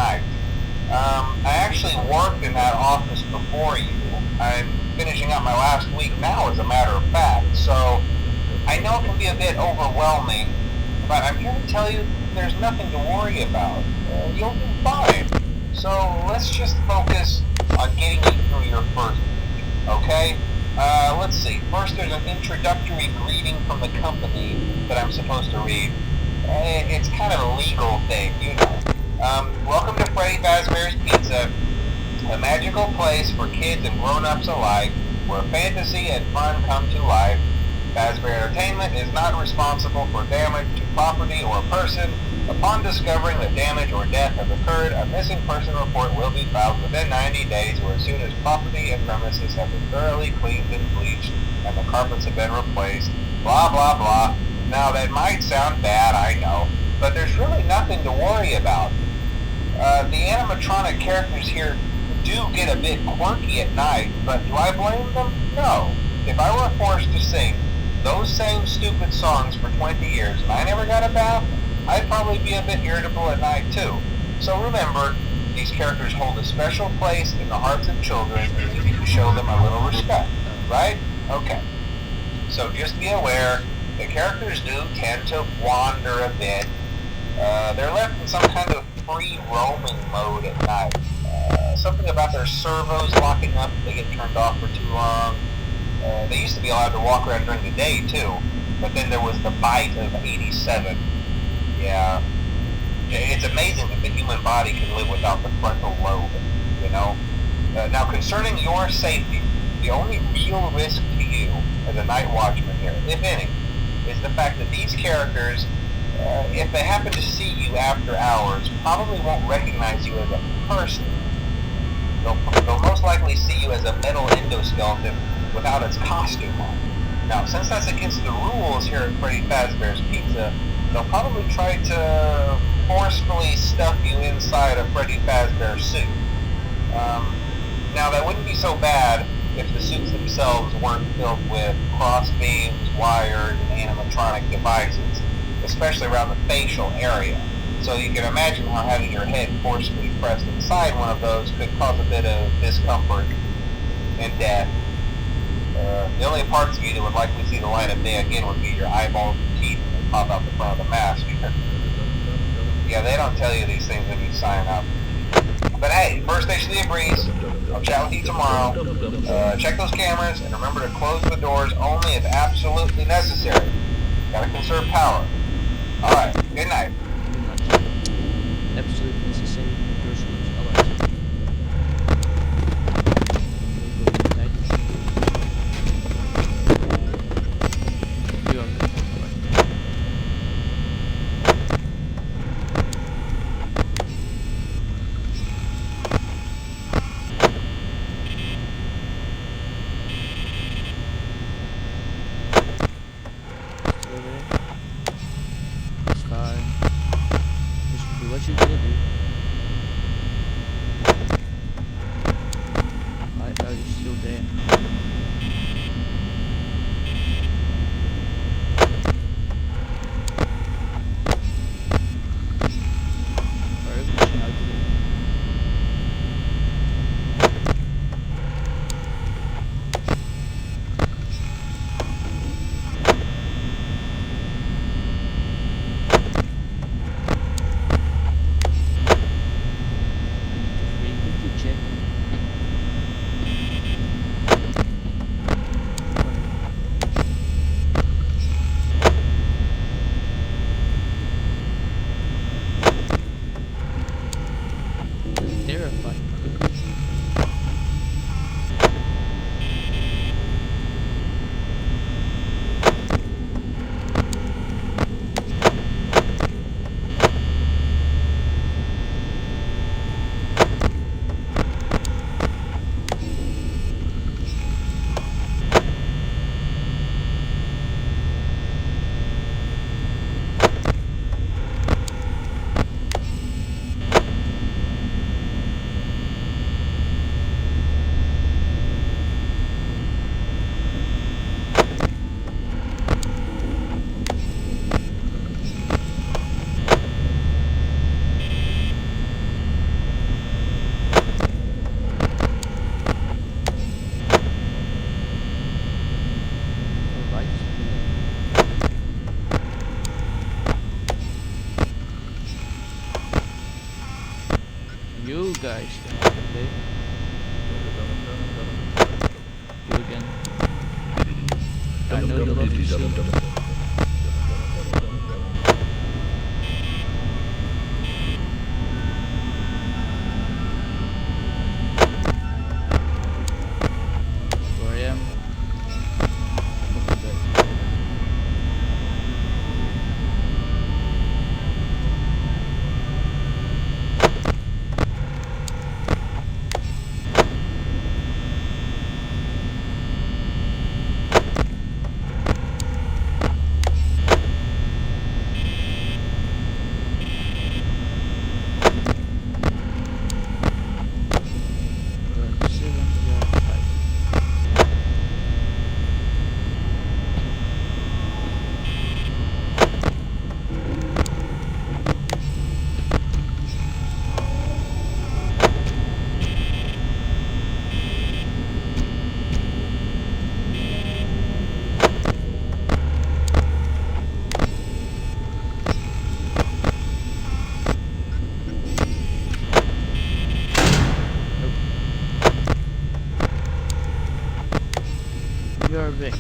tonight. I actually worked in that office before you. I'm finishing up my last week now, as a matter of fact, so I know it can be a bit overwhelming, but I'm here to tell you there's nothing to worry about. You'll do fine. So let's just focus on getting you through your first week, okay? Let's see. First, there's an introductory greeting from the company that I'm supposed to read. It's kind of a legal thing, you know. Welcome to Freddy Fazbear's Pizza, a magical place for kids and grown-ups alike, where fantasy and fun come to life. Fazbear Entertainment is not responsible for damage to property or person. Upon discovering that damage or death has occurred, a missing person report will be filed within 90 days or as soon as property and premises have been thoroughly cleaned and bleached and the carpets have been replaced. Blah, blah, blah. Now, that might sound bad, I know, but there's really nothing to worry about. The animatronic characters here do get a bit quirky at night, but do I blame them? No. If I were forced to sing those same stupid songs for 20 years and I never got a bath, I'd probably be a bit irritable at night too. So remember, these characters hold a special place in the hearts of children and you need to show them a little respect, right? Okay. So just be aware, the characters do tend to wander a bit. They're left in some kind of free roaming mode at night. Something about their servos locking up if they get turned off for too long. They used to be allowed to walk around during the day too, but then there was the bite of 87. Yeah, it's amazing that the human body can live without the frontal lobe, you know. Now, concerning your safety, the only real risk to you as a night watchman here, if any, is the fact that these characters, if they happen to see you after hours, probably won't recognize you as a person. They'll most likely see you as a metal endoskeleton without its costume on. Now, since that's against the rules here at Freddy Fazbear's Pizza, they'll probably try to forcefully stuff you inside a Freddy Fazbear suit. Now, that wouldn't be so bad if the suits themselves weren't filled with cross beams, wires, and animatronic devices, especially around the facial area. So you can imagine how having your head forcefully pressed inside one of those could cause a bit of discomfort and death. The only parts of you that would likely see the light of day again would be your eyeballs and teeth that pop out the front of the mask. Yeah, they don't tell you these things when you sign up. But hey, first station of the breeze. I'll chat with you tomorrow. Check those cameras and remember to close the doors only if absolutely necessary. Gotta conserve power. Alright, good night. Absolutely necessary. Alright. What you gonna do? You guys can play. You again. I know you love to see. Where I am. Look at that. You're big.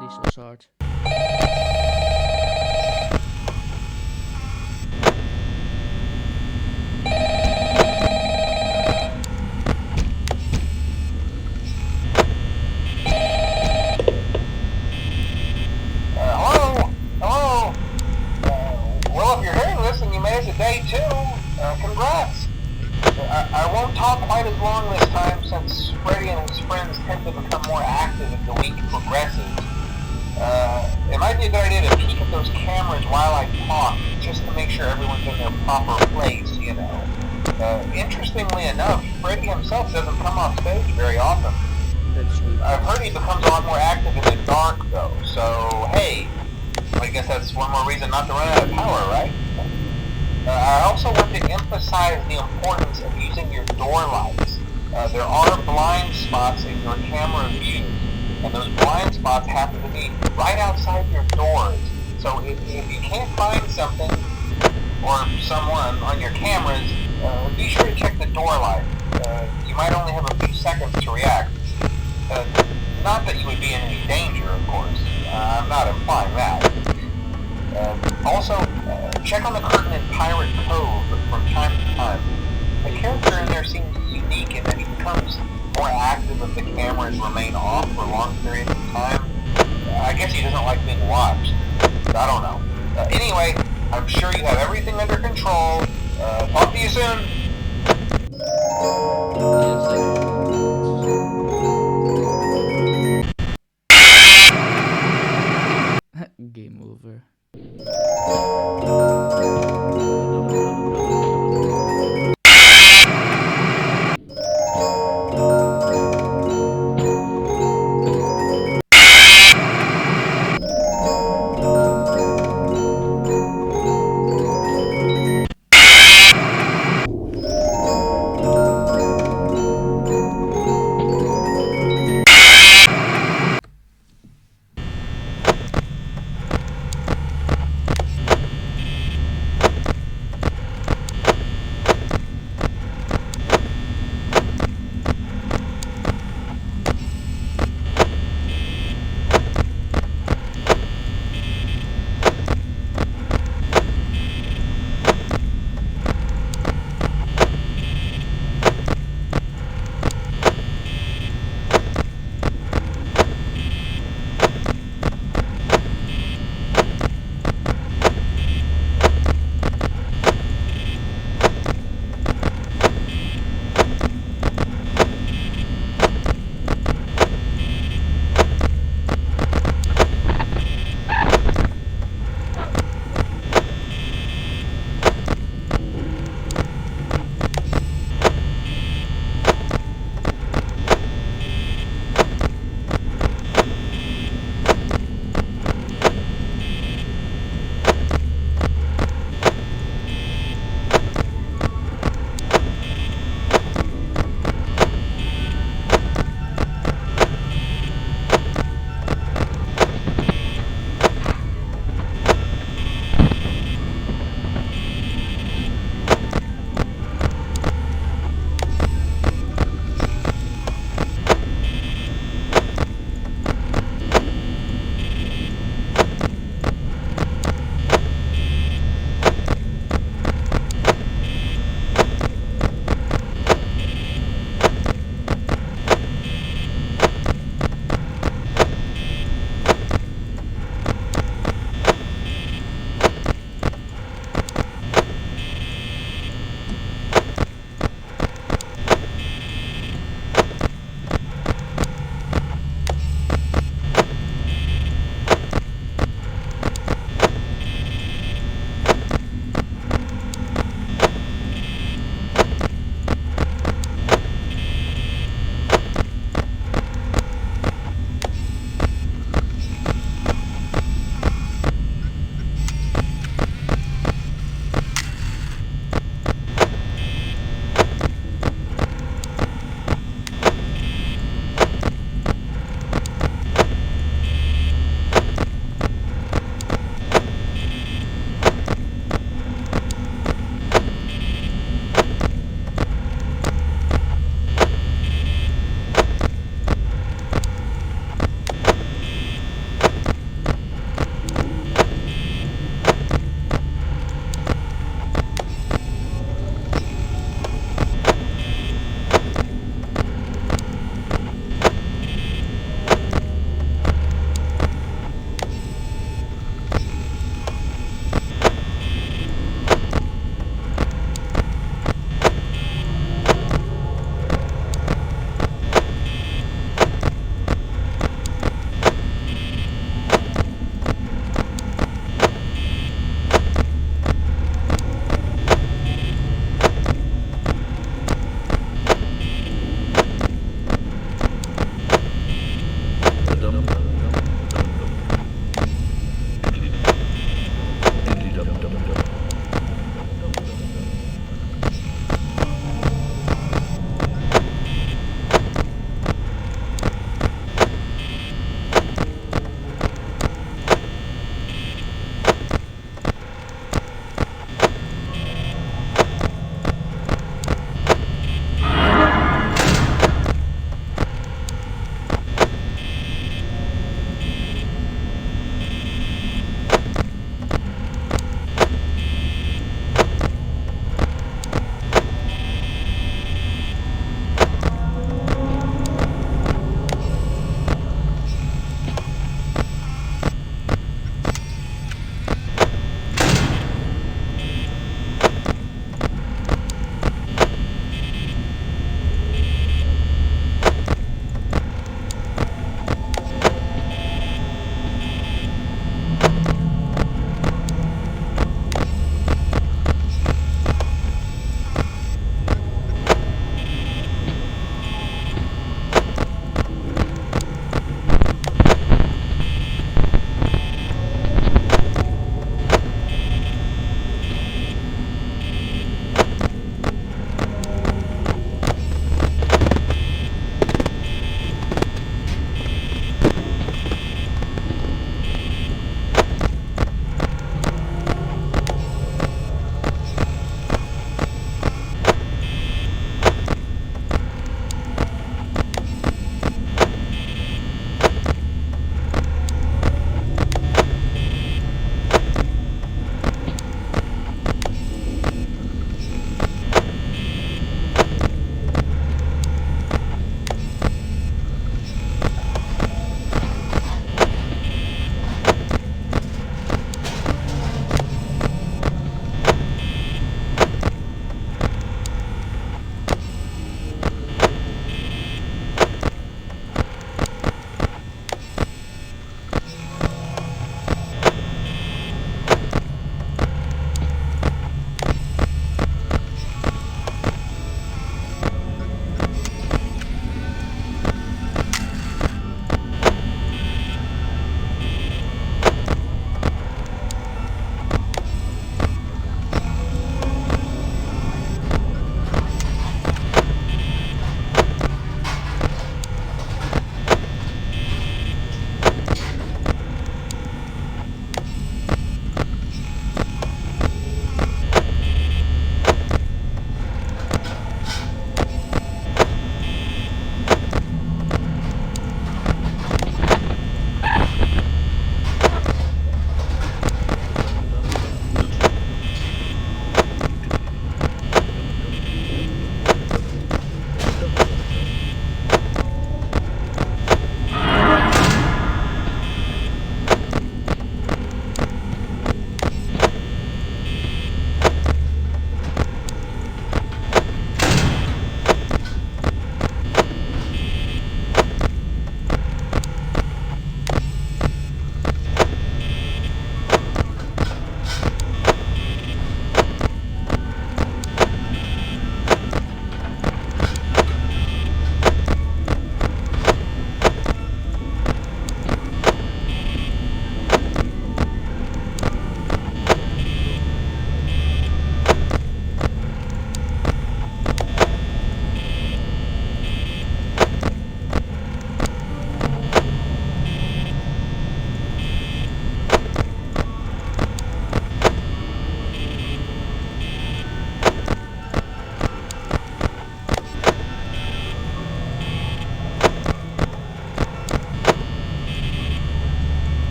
This was hard. Hello? Hello? Well, if you're hearing this and you made it to day 2, congrats. I won't talk quite as long this time since Freddy and his friends tend to become more active as the week progresses. It might be a good idea to peek at those cameras while I talk, just to make sure everyone's in their proper place, you know. Interestingly enough, Freddy himself doesn't come off stage very often. That's good. I've heard he becomes a lot more active in the dark, though, so hey, I guess that's one more reason not to run out of power, right? I also want to emphasize the importance of using your door lights. There are blind spots in your camera views, and those blind spots happen to be right outside your doors. So if you can't find something or someone on your cameras, be sure to check the door light. You might only have a few seconds to react. Not that you would be in any danger, of course. I'm not implying that. Also, check on the curtain in Pirate Cove from time to time. The character in there seems unique in that he becomes more active if the cameras remain off for long periods of time. I guess he doesn't like being watched. I don't know. Anyway, I'm sure you have everything under control.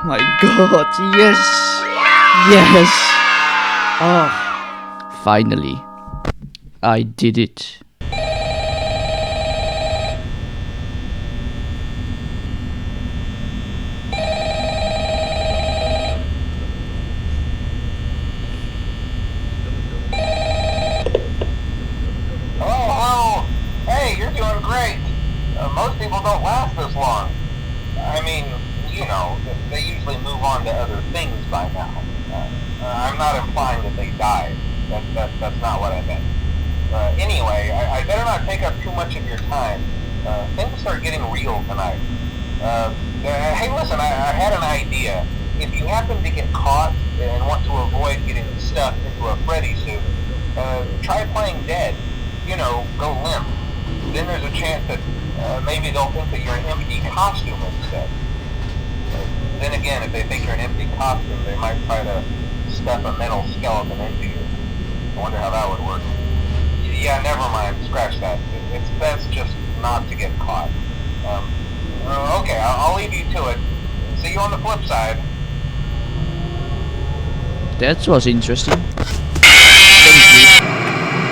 My God, yes! Yes! Oh, finally. I did it. Oh, hey, you're doing great. Most people don't last this long. I mean, you know, they usually move on to other things by now. I'm not implying that they died. That's not what I meant. Anyway, I better not take up too much of your time. Things start getting real tonight. Hey, listen, I had an idea. If you happen to get caught and want to avoid getting stuffed into a Freddy suit, try playing dead. You know, go limp. Then there's a chance that maybe they'll think that you're an empty costume instead. Then again, if they think you're an empty costume, they might try to stuff a metal skeleton into you. I wonder how that would work. Yeah, never mind. Scratch that. It's best just not to get caught. Okay, I'll leave you to it. See you on the flip side. That was interesting. Thank you.